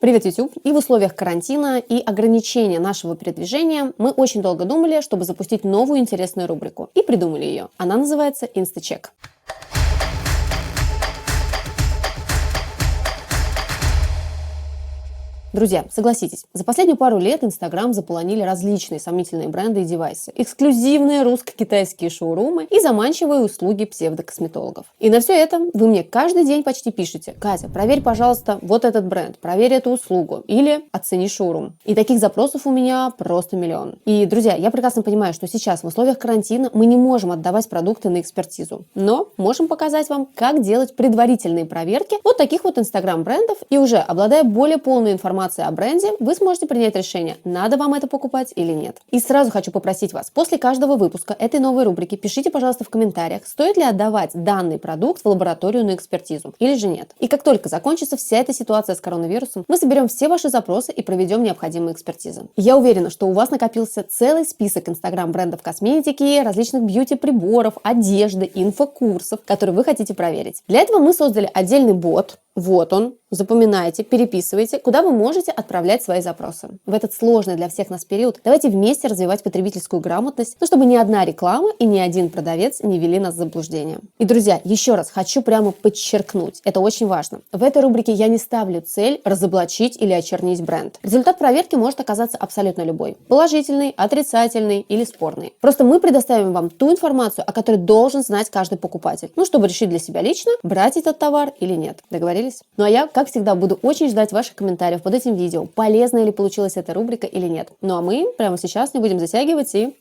Привет, YouTube! И в условиях карантина и ограничения нашего передвижения мы очень долго думали, чтобы запустить новую интересную рубрику. И придумали ее. Она называется InstaCheck. Друзья, согласитесь, за последнюю пару лет Instagram заполонили различные сомнительные бренды и девайсы, эксклюзивные русско-китайские шоурумы и заманчивые услуги псевдокосметологов. И на все это вы мне каждый день почти пишете: Катя, проверь, пожалуйста, вот этот бренд, проверь эту услугу или оцени шоурум. И таких запросов у меня просто миллион. И, друзья, я прекрасно понимаю, что сейчас в условиях карантина мы не можем отдавать продукты на экспертизу, но можем показать вам, как делать предварительные проверки вот таких вот Instagram-брендов, и уже обладая более полной информацией о бренде, вы сможете принять решение, надо вам это покупать или нет. И сразу хочу попросить вас, после каждого выпуска этой новой рубрики пишите, пожалуйста, в комментариях, стоит ли отдавать данный продукт в лабораторию на экспертизу или же нет. И как только закончится вся эта ситуация с коронавирусом, мы соберем все ваши запросы и проведем необходимые экспертизы. Я уверена, что у вас накопился целый список Instagram-брендов косметики, различных бьюти-приборов, одежды, инфокурсов, которые вы хотите проверить. Для этого мы создали отдельный бот. Вот он. Запоминайте, переписывайте, куда вы можете отправлять свои запросы. В этот сложный для всех нас период давайте вместе развивать потребительскую грамотность, но чтобы ни одна реклама и ни один продавец не вели нас в заблуждение. И, друзья, еще раз хочу прямо подчеркнуть, это очень важно. В этой рубрике я не ставлю цель разоблачить или очернить бренд. Результат проверки может оказаться абсолютно любой. Положительный, отрицательный или спорный. Просто мы предоставим вам ту информацию, о которой должен знать каждый покупатель. Чтобы решить для себя лично, брать этот товар или нет. Договорились? Ну а я, как всегда, буду очень ждать ваших комментариев под этим видео, полезная ли получилась эта рубрика или нет. Ну а мы прямо сейчас не будем затягивать и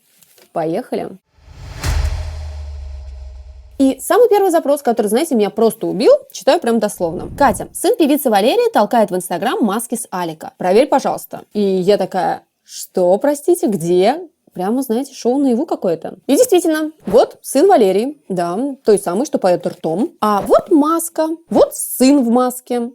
поехали! И самый первый запрос, который, знаете, меня просто убил, читаю прям дословно. Катя, сын певицы Валерии толкает в Инстаграм маски с Алика. Проверь, пожалуйста. И я такая: что, простите, где? Прямо, знаете, шоу наяву какое-то. И действительно, вот сын Валерии, да, той самый, что поет ртом. А вот маска, вот сын в маске.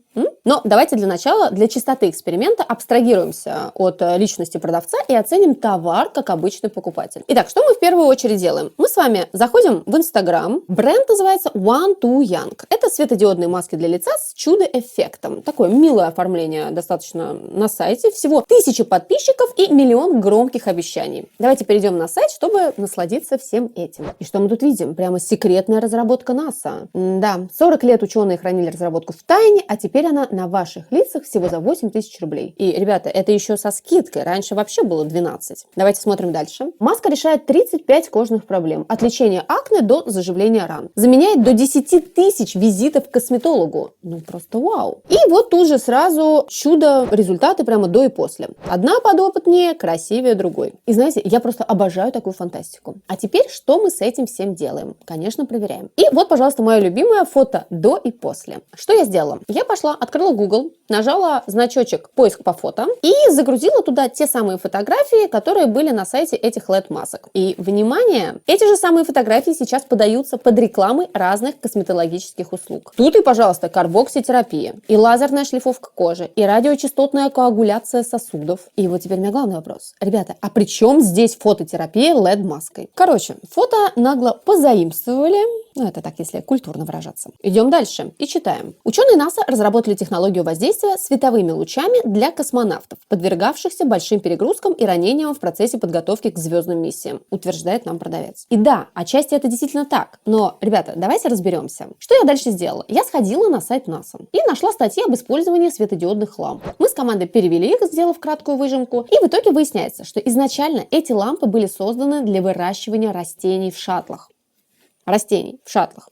Но давайте для начала, для чистоты эксперимента, абстрагируемся от личности продавца и оценим товар как обычный покупатель. Итак, что мы в первую очередь делаем? Мы с вами заходим в Instagram. Бренд называется One to Young. Это светодиодные маски для лица с чудо-эффектом. Такое милое оформление достаточно на сайте. Всего 1000 подписчиков и миллион громких обещаний. Давайте перейдем на сайт, чтобы насладиться всем этим. И что мы тут видим? Прямо секретная разработка НАСА. Да, 40 лет ученые хранили разработку в тайне, а теперь она на ваших лицах всего за 8000 рублей. И, ребята, это еще со скидкой. Раньше вообще было 12. Давайте смотрим дальше. Маска решает 35 кожных проблем. От лечения акне до заживления ран. Заменяет до 10 тысяч визитов к косметологу. Ну, просто вау. И вот тут же сразу чудо результаты прямо до и после. Одна подопытнее, красивее другой. И знаете, я просто обожаю такую фантастику. А теперь что мы с этим всем делаем? Конечно, проверяем. И вот, пожалуйста, мое любимое фото до и после. Что я сделала? Я пошла, открыла Google, нажала значочек «Поиск по фото» и загрузила туда те самые фотографии, которые были на сайте этих LED-масок. И, внимание, эти же самые фотографии сейчас подаются под рекламой разных косметологических услуг. Тут и, пожалуйста, карбокситерапия, и лазерная шлифовка кожи, и радиочастотная коагуляция сосудов. И вот теперь у меня главный вопрос. Ребята, а при чем здесь фототерапия LED-маской? Короче, фото нагло позаимствовали. Ну, это так, если культурно выражаться. Идем дальше и читаем. Ученые НАСА разработали технологию воздействия световыми лучами для космонавтов, подвергавшихся большим перегрузкам и ранениям в процессе подготовки к звездным миссиям, утверждает нам продавец. И да, отчасти это действительно так. Но, ребята, давайте разберемся. Что я дальше сделала? Я сходила на сайт НАСА и нашла статьи об использовании светодиодных ламп. Мы с командой перевели их, сделав краткую выжимку, и в итоге выясняется, что изначально эти лампы были созданы для выращивания растений в шаттлах.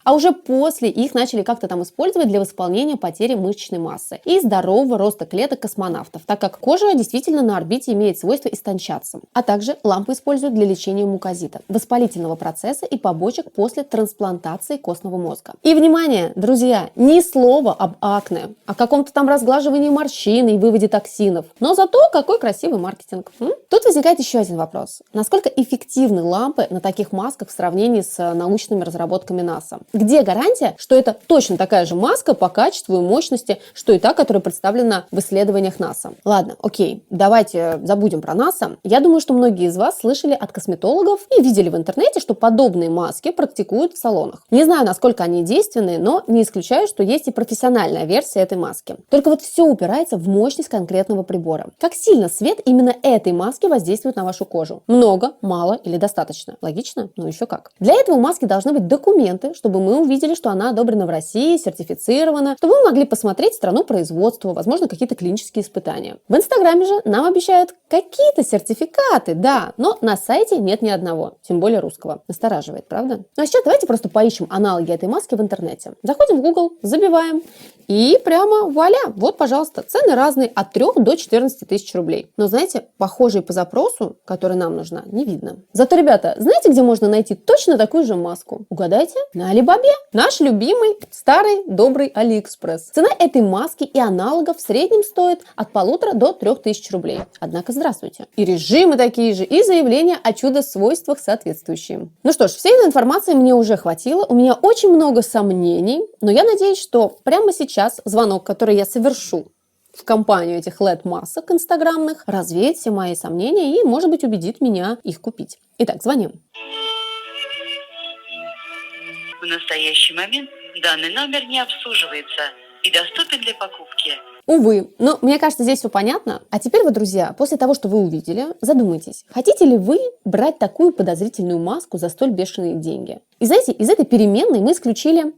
А уже после их начали как-то там использовать для восполнения потери мышечной массы и здорового роста клеток космонавтов, так как кожа действительно на орбите имеет свойство истончаться. А также лампы используют для лечения мукозита, воспалительного процесса и побочек после трансплантации костного мозга. И, внимание, друзья, ни слова об акне, о каком-то там разглаживании морщин и выводе токсинов. Но зато какой красивый маркетинг. Тут возникает еще один вопрос. Насколько эффективны лампы на таких масках в сравнении с научными разработками НАСА. Где гарантия, что это точно такая же маска по качеству и мощности, что и та, которая представлена в исследованиях НАСА? Ладно, окей, давайте забудем про НАСА. Я думаю, что многие из вас слышали от косметологов и видели в интернете, что подобные маски практикуют в салонах. Не знаю, насколько они действенные, но не исключаю, что есть и профессиональная версия этой маски. Только вот все упирается в мощность конкретного прибора. Как сильно свет именно этой маски воздействует на вашу кожу? Много, мало или достаточно? Логично? Ну еще как. Для этого у маски должны быть документы, чтобы мы увидели, что она одобрена в России, сертифицирована, чтобы мы могли посмотреть страну производства, возможно, какие-то клинические испытания. В Инстаграме же нам обещают какие-то сертификаты, да, но на сайте нет ни одного, тем более русского. Настораживает, правда? Ну а сейчас давайте просто поищем аналоги этой маски в интернете. Заходим в Google, забиваем и прямо вуаля, вот, пожалуйста, цены разные от 3 до 14 тысяч рублей. Но знаете, похожие по запросу, которая нам нужна, не видно. Зато, ребята, знаете, где можно найти точно такую же маску? Угадайте? На Алибабе. Наш любимый, старый, добрый Алиэкспресс. Цена этой маски и аналогов в среднем стоит от 1,5 до 3 тысяч рублей. Однако, здравствуйте. И режимы такие же, и заявления о чудо-свойствах соответствующие. Ну что ж, всей этой информации мне уже хватило. У меня очень много сомнений, но я надеюсь, что прямо сейчас звонок, который я совершу в компанию этих LED-масок инстаграмных, развеет все мои сомнения и, может быть, убедит меня их купить. Итак, звоним. В настоящий момент данный номер не обслуживается и доступен для покупки. Увы, но мне кажется, здесь все понятно. А теперь вы, друзья, после того, что вы увидели, задумайтесь, хотите ли вы брать такую подозрительную маску за столь бешеные деньги? И знаете, из этой переменной мы исключили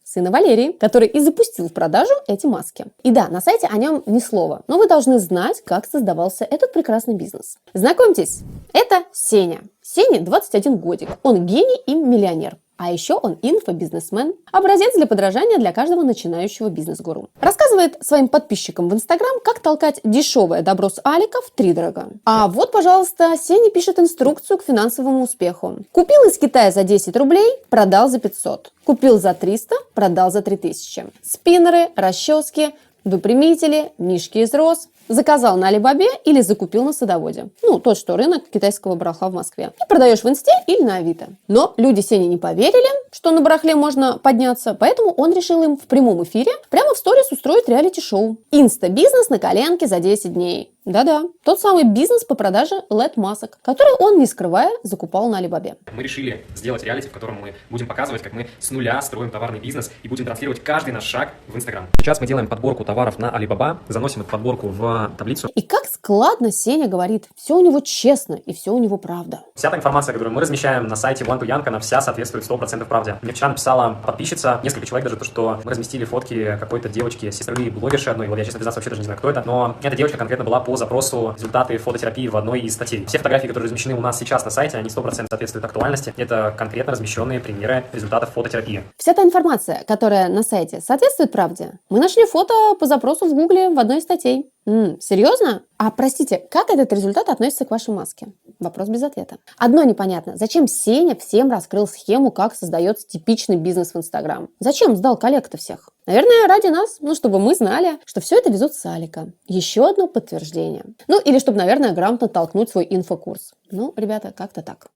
сына Валерии, который и запустил в продажу эти маски. И да, на сайте о нем ни слова, но вы должны знать, как создавался этот прекрасный бизнес. Знакомьтесь, это Сеня. Сене 21 годик. Он гений и миллионер. А еще он инфобизнесмен, образец для подражания для каждого начинающего бизнес-гуру. Рассказывает своим подписчикам в Инстаграм, как толкать дешевое добро с Алика втридорога. А вот, пожалуйста, Сеня пишет инструкцию к финансовому успеху. Купил из Китая за 10 рублей, продал за 500. Купил за 300, продал за 3000. Спиннеры, расчески, выпрямители, мишки из роз. Заказал на Алибабе или закупил на садоводе. Ну, тот, что рынок китайского барахла в Москве. И продаешь в Инсте или на Авито. Но люди Сене не поверили, что на барахле можно подняться, поэтому он решил им в прямом эфире прямо в сторис устроить реалити-шоу. Инста-бизнес на коленке за 10 дней. Да-да, тот самый бизнес по продаже LED-масок, который он, не скрывая, закупал на Алибабе. Мы решили сделать реалити, в котором мы будем показывать, как мы с нуля строим товарный бизнес и будем транслировать каждый наш шаг в Инстаграм. Сейчас мы делаем подборку товаров на Алибаба, заносим эту подборку в таблицу. И как складно Сеня говорит, все у него честно и все у него правда. Вся та информация, которую мы размещаем на сайте One to Young, она вся соответствует 100% правде. Мне вчера написала подписчица, несколько человек даже, то, что мы разместили фотки какой-то девочки, сестры блогерши одной, вот я, честно признаться, вообще даже не знаю, кто это, но эта девочка конкретно была по запросу результаты фототерапии в одной из статей. Все фотографии, которые размещены у нас сейчас на сайте, они 100% соответствуют актуальности. Это конкретно размещенные примеры результатов фототерапии. Вся та информация, которая на сайте, соответствует правде. Мы нашли фото по запросу в Гугле в одной из статей. Серьезно? А простите, как этот результат относится к вашей маске? Вопрос без ответа. Одно непонятно. Зачем Сеня всем раскрыл схему, как создается типичный бизнес в Инстаграм? Зачем сдал коллег-то всех? Наверное, ради нас, чтобы мы знали, что все это везут с Алика. Еще одно подтверждение. Ну, или чтобы, наверное, грамотно толкнуть свой инфокурс. Ну, ребята, как-то так.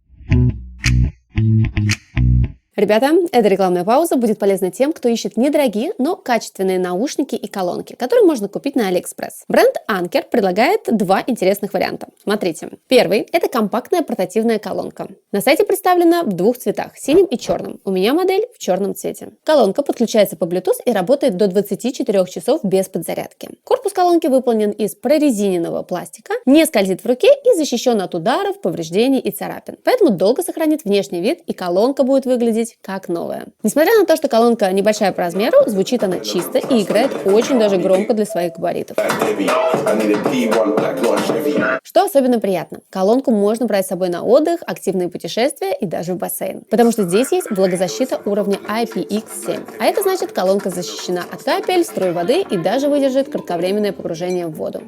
Ребята, эта рекламная пауза будет полезна тем, кто ищет недорогие, но качественные наушники и колонки, которые можно купить на Алиэкспресс. Бренд Anker предлагает два интересных варианта. Смотрите. Первый – это компактная портативная колонка. На сайте представлена в двух цветах – синим и черным. У меня модель в черном цвете. Колонка подключается по Bluetooth и работает до 24 часов без подзарядки. Корпус колонки выполнен из прорезиненного пластика, не скользит в руке и защищен от ударов, повреждений и царапин. Поэтому долго сохранит внешний вид, и колонка будет выглядеть как новая. Несмотря на то, что колонка небольшая по размеру, звучит она чисто и играет очень даже громко для своих габаритов. Что особенно приятно, колонку можно брать с собой на отдых, активные путешествия и даже в бассейн. Потому что здесь есть влагозащита уровня IPX7. А это значит, колонка защищена от капель, струй воды и даже выдержит кратковременное погружение в воду.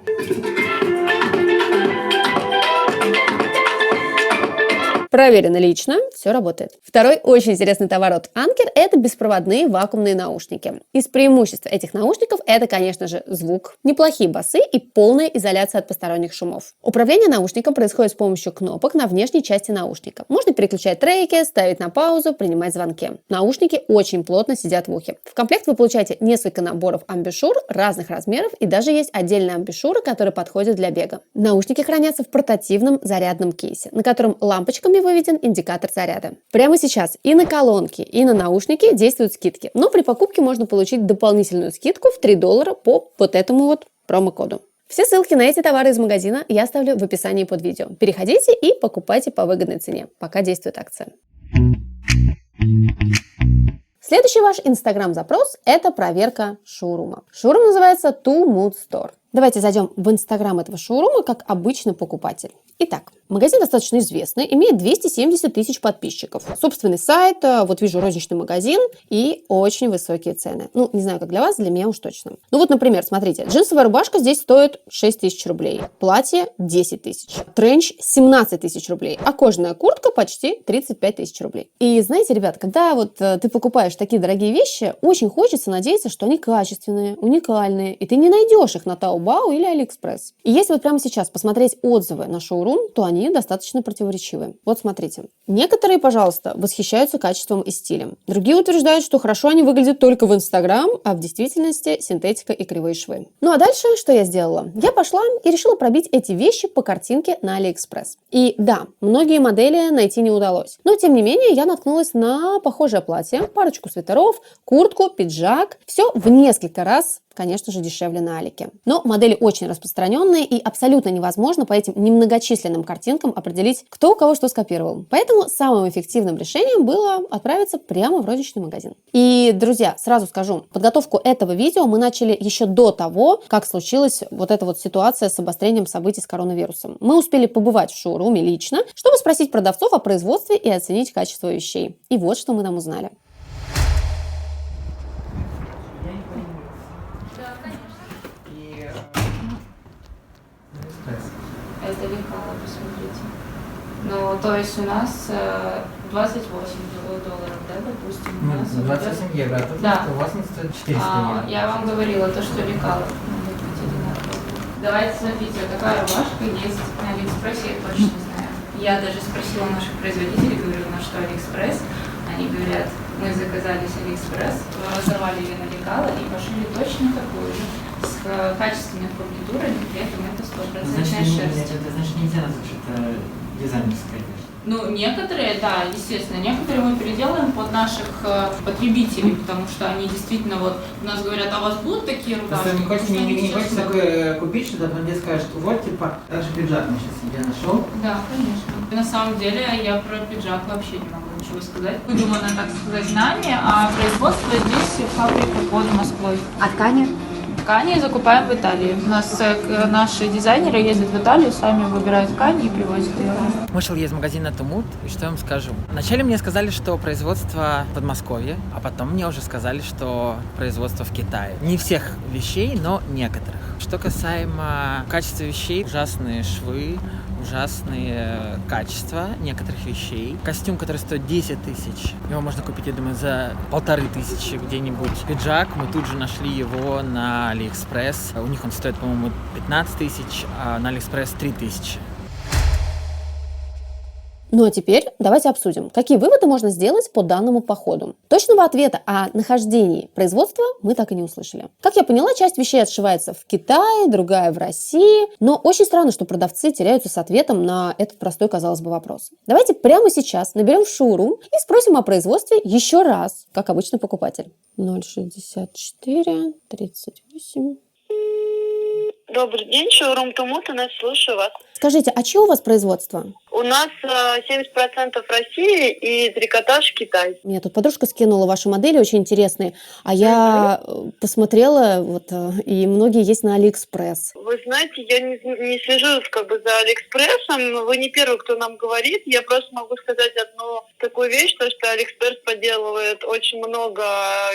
Проверено лично, все работает. Второй очень интересный товар от Anker – это беспроводные вакуумные наушники. Из преимуществ этих наушников это, конечно же, звук, неплохие басы и полная изоляция от посторонних шумов. Управление наушником происходит с помощью кнопок на внешней части наушника. Можно переключать треки, ставить на паузу, принимать звонки. Наушники очень плотно сидят в ухе. В комплект вы получаете несколько наборов амбушюр разных размеров и даже есть отдельная амбушюра, которая подходит для бега. Наушники хранятся в портативном зарядном кейсе, на котором лампочками выведен индикатор заряда. Прямо сейчас и на колонки, и на наушники действуют скидки, но при покупке можно получить дополнительную скидку в $3 по вот этому вот промокоду. Все ссылки на эти товары из магазина я оставлю в описании под видео. Переходите и покупайте по выгодной цене, пока действует акция. Следующий ваш инстаграм-запрос – это проверка шоурума. Шоурум называется Two Mood Store. Давайте зайдем в инстаграм этого шоурума как обычный покупатель. Итак, магазин достаточно известный, имеет 270 тысяч подписчиков. Собственный сайт, вот вижу розничный магазин и очень высокие цены. Ну, не знаю, как для вас, для меня уж точно. Ну вот, например, смотрите, джинсовая рубашка здесь стоит 6 тысяч рублей, платье 10 тысяч, тренч 17 тысяч рублей, а кожаная куртка почти 35 тысяч рублей. И знаете, ребят, когда вот ты покупаешь такие дорогие вещи, очень хочется надеяться, что они качественные, уникальные, и ты не найдешь их на Taobao или AliExpress. И если вот прямо сейчас посмотреть отзывы на шоурум, то они достаточно противоречивы. Вот смотрите. Некоторые, пожалуйста, восхищаются качеством и стилем. Другие утверждают, что хорошо они выглядят только в Инстаграм, а в действительности синтетика и кривые швы. Ну а дальше что я сделала? Я пошла и решила пробить эти вещи по картинке на AliExpress. И да, многие модели найти не удалось. Но тем не менее я наткнулась на похожее платье, парочку свитеров, куртку, пиджак. Все в несколько раз, конечно же, дешевле на Алике. Но модели очень распространенные и абсолютно невозможно по этим немногочисленным картинкам определить, кто у кого что скопировал. Поэтому самым эффективным решением было отправиться прямо в розничный магазин. И, друзья, сразу скажу, подготовку этого видео мы начали еще до того, как случилась вот эта вот ситуация с обострением событий с коронавирусом. Мы успели побывать в шоуруме лично, чтобы спросить продавцов о производстве и оценить качество вещей. И вот что мы там узнали. Это лекало, посмотрите. Ну, то есть у нас 28 долларов, да, допустим, у нас. 28 евро, а тут да. 80 400 евро. Я вам говорила, то, что лекало. Давайте смотрите, вот такая рубашка есть на Алиэкспрессе, я точно знаю. Я даже спросила наших производителей, говорю, на что Алиэкспресс. Они говорят, мы заказали с Алиэкспресс, разорвали ее на лекало и пошили точно такую же, с качественной фурнитурой, при этом это 100% шерсть. Это значит нельзя назвать, что это дизайнерская вещь. Ну, некоторые, да, естественно, некоторые мы переделаем под наших потребителей, потому что они действительно вот, у нас говорят, а у вас будут такие рубашки? Просто не хочется такое купить, что потом мне скажут, вот, типа, даже пиджак мы сейчас себе нашел. Да, конечно. На самом деле, я про пиджак вообще не могу ничего сказать. Выдумано, так сказать, нами, а производство здесь фабрика под Москвой. А ткани? Ткани закупаем в Италии. У нас наши дизайнеры ездят в Италию, сами выбирают ткани и привозят ее. Вышел я из магазина Тумут, и что я вам скажу? Вначале мне сказали, что производство в Подмосковье, а потом мне уже сказали, что производство в Китае. Не всех вещей, но некоторых. Что касаемо качества вещей, ужасные швы, ужасные качества некоторых вещей. Костюм, который стоит 10 тысяч, его можно купить, я думаю, за 1500 где-нибудь. Пиджак, мы тут же нашли его на Алиэкспресс. У них он стоит, по-моему, 15 тысяч, а на Алиэкспресс 3000. Ну а теперь давайте обсудим, какие выводы можно сделать по данному походу. Точного ответа о нахождении производства мы так и не услышали. Как я поняла, часть вещей отшивается в Китае, другая в России, но очень странно, что продавцы теряются с ответом на этот простой, казалось бы, вопрос. Давайте прямо сейчас наберем в шоурум и спросим о производстве еще раз, как обычный покупатель. 064 38. Добрый день, шоурум Тумут, нас слушаю вас. Скажите, а чье у вас производство? У нас 70% России и трикотаж Китай. Меня тут подружка скинула ваши модели, очень интересные, а я посмотрела, вот, и многие есть на Алиэкспресс. Вы знаете, я не слежу за Алиэкспрессом, вы не первый, кто нам говорит. Я просто могу сказать одну такую вещь, то, что Алиэкспресс подделывает очень много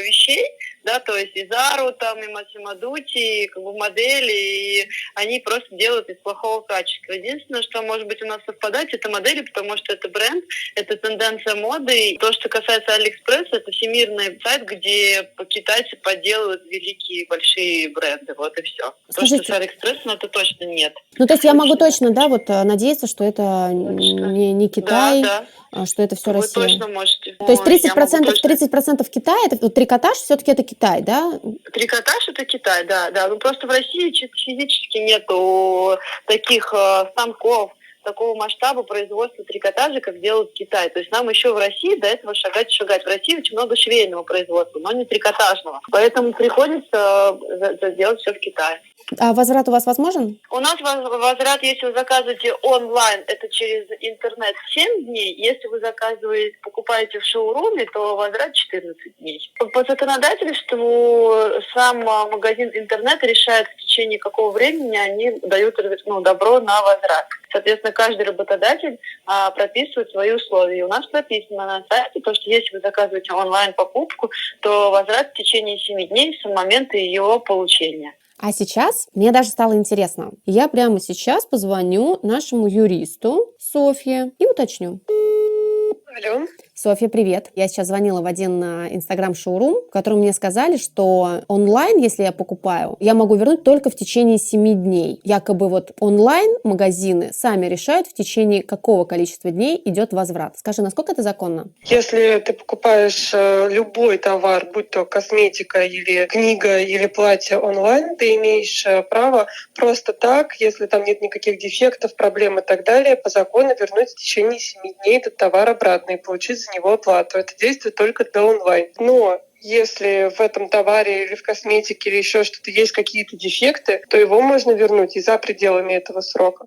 вещей, да, то есть и Зару, там, и Массимо Дутти, и как бы модели, и они просто делают из плохого качества. Единственное, что может быть у нас совпадать, это модели, потому что это бренд, это тенденция моды. И то, что касается Алиэкспресса, это всемирный сайт, где китайцы подделывают великие большие бренды, вот и все. То, что с Алиэкспрессом, это точно нет. Ну, то есть я могу точно, да, вот надеяться, что это не Китай, Да, что это все вы Россия. точно можете. То есть Я могу точно- 30% Китая, это вот трикотаж все-таки это Китай, да? Трикотаж это Китай, да. Ну просто в России физически нету таких станков, такого масштаба производства трикотажа, как делают в Китае. То есть нам еще в России до этого шагать. В России очень много швейного производства, но не трикотажного. Поэтому приходится делать все в Китае. А возврат у вас возможен? У нас возврат, если вы заказываете онлайн, это через интернет 7 дней. Если вы покупаете в шоуруме, то возврат 14 дней. По законодательству сам магазин интернет решает, в течение какого времени они дают добро на возврат. Соответственно, каждый работодатель прописывает свои условия. И у нас прописано на сайте, то, что если вы заказываете онлайн-покупку, то возврат в течение 7 дней с момента ее получения. А сейчас мне даже стало интересно. Я прямо сейчас позвоню нашему юристу Софье и уточню. Алло. Софья, привет. Я сейчас звонила в один инстаграм-шоурум, в котором мне сказали, что онлайн, если я покупаю, я могу вернуть только в течение 7 дней. Якобы вот онлайн-магазины сами решают, в течение какого количества дней идет возврат. Скажи, насколько это законно? Если ты покупаешь любой товар, будь то косметика или книга или платье онлайн, ты имеешь право просто так, если там нет никаких дефектов, проблем и так далее, по закону вернуть в течение 7 дней этот товар обратно и получить за него оплату. Это действует только для онлайн. Но если в этом товаре или в косметике или еще что-то есть какие-то дефекты, то его можно вернуть и за пределами этого срока.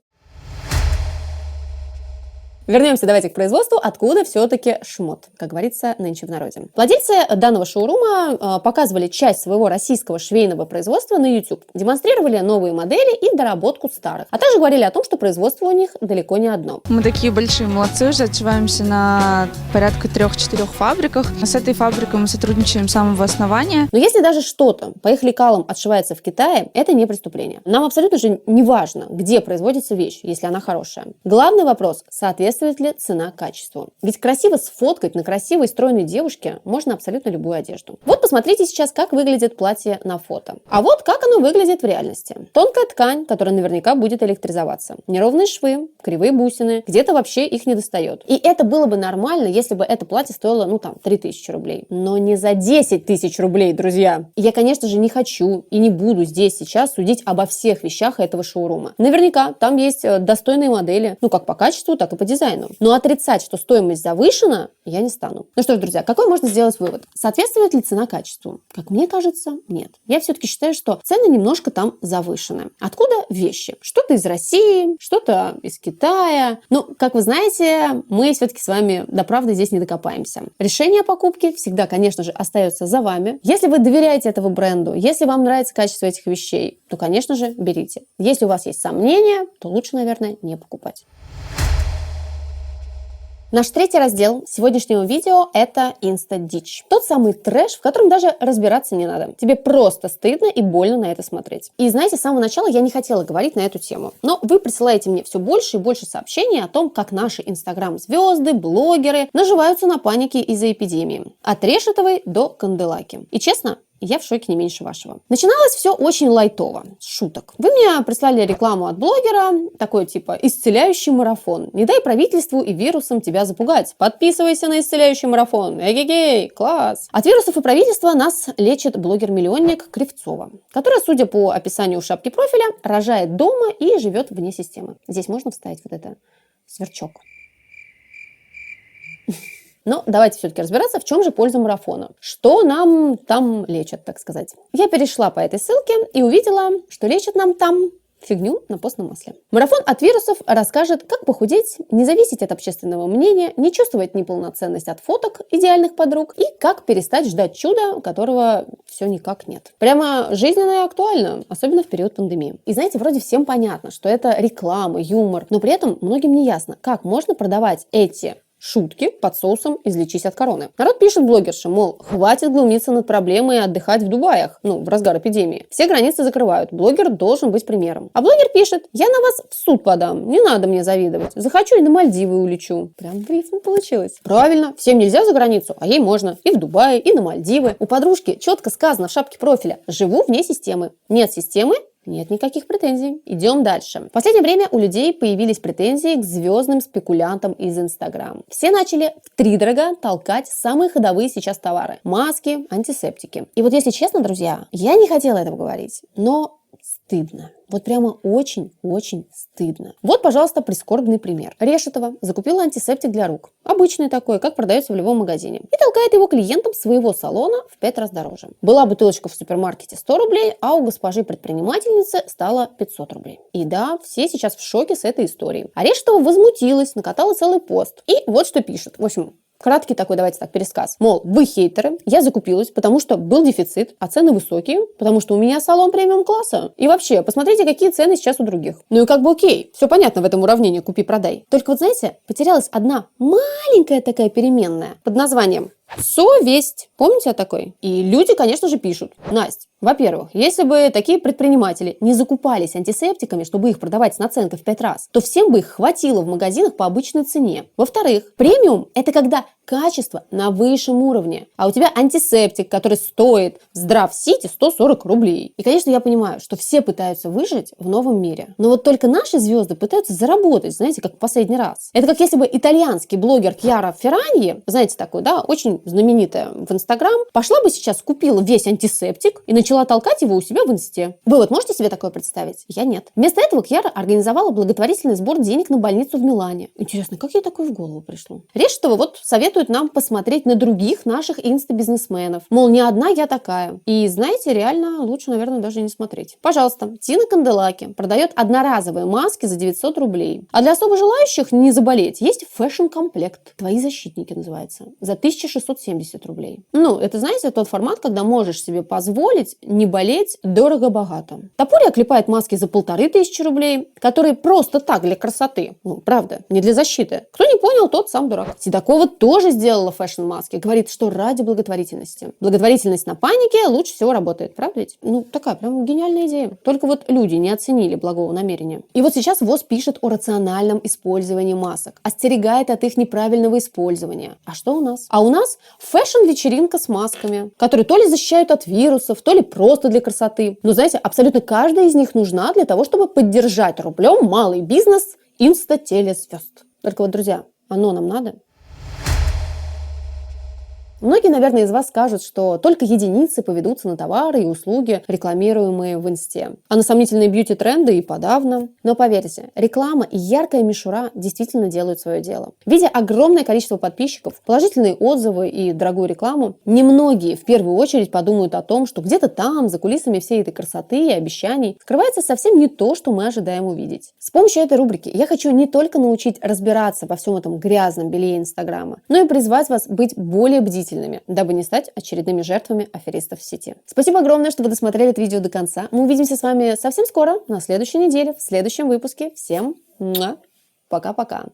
Вернемся давайте к производству, откуда все-таки шмот, как говорится нынче в народе. Владельцы данного шоурума показывали часть своего российского швейного производства на YouTube, демонстрировали новые модели и доработку старых, а также говорили о том, что производство у них далеко не одно. Мы такие большие молодцы, уже отшиваемся на порядка 3-4 фабриках. С этой фабрикой мы сотрудничаем с самого основания. Но если даже что-то по их лекалам отшивается в Китае, это не преступление. Нам абсолютно же не важно, где производится вещь, если она хорошая. Главный вопрос – соответствует ли цена качеству. Ведь красиво сфоткать на красивой стройной девушке можно абсолютно любую одежду. Вот посмотрите сейчас, как выглядит платье на фото. А вот как оно выглядит в реальности. Тонкая ткань, которая наверняка будет электризоваться. Неровные швы, кривые бусины, где-то вообще их не достает. И это было бы нормально, если бы это платье стоило, 3000 рублей. Но не за 10 тысяч рублей, друзья. И я, конечно же, не хочу и не буду здесь сейчас судить обо всех вещах этого шоурума. Наверняка там есть достойные модели, как по качеству, так и по дизайну. Но отрицать, что стоимость завышена, я не стану. Ну что ж, друзья, какой можно сделать вывод? Соответствует ли цена качеству? Как мне кажется, нет. Я все-таки считаю, что цены немножко там завышены. Откуда вещи? Что-то из России, что-то из Китая. Как вы знаете, мы все-таки с вами до правды здесь не докопаемся. Решение покупки всегда, конечно же, остается за вами. Если вы доверяете этому бренду, если вам нравится качество этих вещей, то, конечно же, берите. Если у вас есть сомнения, то лучше, наверное, не покупать. Наш третий раздел сегодняшнего видео – это инстадичь. Тот самый трэш, в котором даже разбираться не надо. Тебе просто стыдно и больно на это смотреть. И знаете, с самого начала я не хотела говорить на эту тему. Но вы присылаете мне все больше и больше сообщений о том, как наши инстаграм-звезды, блогеры наживаются на панике из-за эпидемии. От Решетовой до Канделаки. И честно, я в шоке не меньше вашего. Начиналось все очень лайтово, с шуток. Вы мне прислали рекламу от блогера, такой типа «Исцеляющий марафон». Не дай правительству и вирусам тебя запугать. Подписывайся на исцеляющий марафон. Эгегей, класс. От вирусов и правительства нас лечит блогер-миллионник Кривцова, которая, судя по описанию шапки профиля, рожает дома и живет вне системы. Здесь можно вставить вот это сверчок. Но давайте все-таки разбираться, в чем же польза марафона. Что нам там лечат, так сказать. Я перешла по этой ссылке и увидела, что лечат нам там фигню на постном масле. Марафон от вирусов расскажет, как похудеть, не зависеть от общественного мнения, не чувствовать неполноценность от фоток идеальных подруг и как перестать ждать чуда, которого все никак нет. Прямо жизненно и актуально, особенно в период пандемии. И знаете, вроде всем понятно, что это реклама, юмор, но при этом многим не ясно, как можно продавать эти Шутки под соусом «излечись от короны». Народ пишет блогерше, мол, хватит глумиться над проблемой и отдыхать в Дубаях, в разгар эпидемии. Все границы закрывают, блогер должен быть примером. А блогер пишет, я на вас в суд подам, не надо мне завидовать. Захочу и на Мальдивы улечу. Прям в рифму получилось. Правильно, всем нельзя за границу, а ей можно. И в Дубае, и на Мальдивы. У подружки четко сказано в шапке профиля, живу вне системы. Нет системы, нет никаких претензий. Идем дальше. В последнее время у людей появились претензии к звездным спекулянтам из Инстаграм. Все начали втридорога толкать самые ходовые сейчас товары. Маски, антисептики. И вот если честно, друзья, я не хотела этого говорить, но стыдно. Вот прямо очень-очень стыдно. Вот, пожалуйста, прискорбный пример. Решетова закупила антисептик для рук. Обычный такой, как продается в любом магазине. И толкает его клиентам своего салона в 5 раз дороже. Была бутылочка в супермаркете 100 рублей, а у госпожи-предпринимательницы стало 500 рублей. И да, все сейчас в шоке с этой историей. А Решетова возмутилась, накатала целый пост. И вот что пишет. В общем, краткий такой, давайте так, пересказ. Мол, вы хейтеры, я закупилась, потому что был дефицит, а цены высокие, потому что у меня салон премиум-класса. И вообще, посмотрите, какие цены сейчас у других. Ну и как бы окей, все понятно в этом уравнении купи-продай. Только вот знаете, потерялась одна маленькая такая переменная под названием совесть. Помните о такой? И люди, конечно же, пишут. Настя, во-первых, если бы такие предприниматели не закупались антисептиками, чтобы их продавать с наценкой в 5 раз, то всем бы их хватило в магазинах по обычной цене. Во-вторых, премиум – это когда качество на высшем уровне, а у тебя антисептик, который стоит в Здравсити 140 рублей. И, конечно, я понимаю, что все пытаются выжить в новом мире. Но вот только наши звезды пытаются заработать, знаете, как в последний раз. Это как если бы итальянский блогер Кьяра Ферраньи, знаете, такой, да, очень знаменитая в Инстаграм, пошла бы сейчас, купила весь антисептик и начала толкать его у себя в Инсте. Вы вот можете себе такое представить? Я нет. Вместо этого Кьяра организовала благотворительный сбор денег на больницу в Милане. Интересно, как ей такое в голову пришло? Решетова вот советует нам посмотреть на других наших инста-бизнесменов. Мол, не одна я такая. И знаете, реально лучше, наверное, даже не смотреть. Пожалуйста, Тина Канделаки продает одноразовые маски за 900 рублей. А для особо желающих не заболеть есть фэшн-комплект. Твои защитники называется. За 1670 рублей. Ну, это, знаете, тот формат, когда можешь себе позволить не болеть дорого-богато. Топория клепает маски за 1500 рублей, которые просто так, для красоты. Ну, правда, не для защиты. Кто не понял, тот сам дурак. Седокова тоже сделала фэшн-маски. Говорит, что ради благотворительности. Благотворительность на панике лучше всего работает. Правда ведь? Ну, такая прям гениальная идея. Только вот люди не оценили благого намерения. И вот сейчас ВОЗ пишет о рациональном использовании масок. Остерегает от их неправильного использования. А что у нас? А у нас фэшн-вечеринка с масками, которые то ли защищают от вирусов, то ли просто для красоты. Но знаете, абсолютно каждая из них нужна для того, чтобы поддержать рублем малый бизнес инста-телезвезд. Только вот, друзья, оно нам надо? Многие, наверное, из вас скажут, что только единицы поведутся на товары и услуги, рекламируемые в Инсте. А на сомнительные бьюти-тренды и подавно. Но поверьте, реклама и яркая мишура действительно делают свое дело. Видя огромное количество подписчиков, положительные отзывы и дорогую рекламу, немногие в первую очередь подумают о том, что где-то там, за кулисами всей этой красоты и обещаний, скрывается совсем не то, что мы ожидаем увидеть. С помощью этой рубрики я хочу не только научить разбираться во всем этом грязном белье Инстаграма, но и призвать вас быть более бдительными, дабы не стать очередными жертвами аферистов в сети. Спасибо огромное, что вы досмотрели это видео до конца. Мы увидимся с вами совсем скоро, на следующей неделе, в следующем выпуске. Всем пока-пока.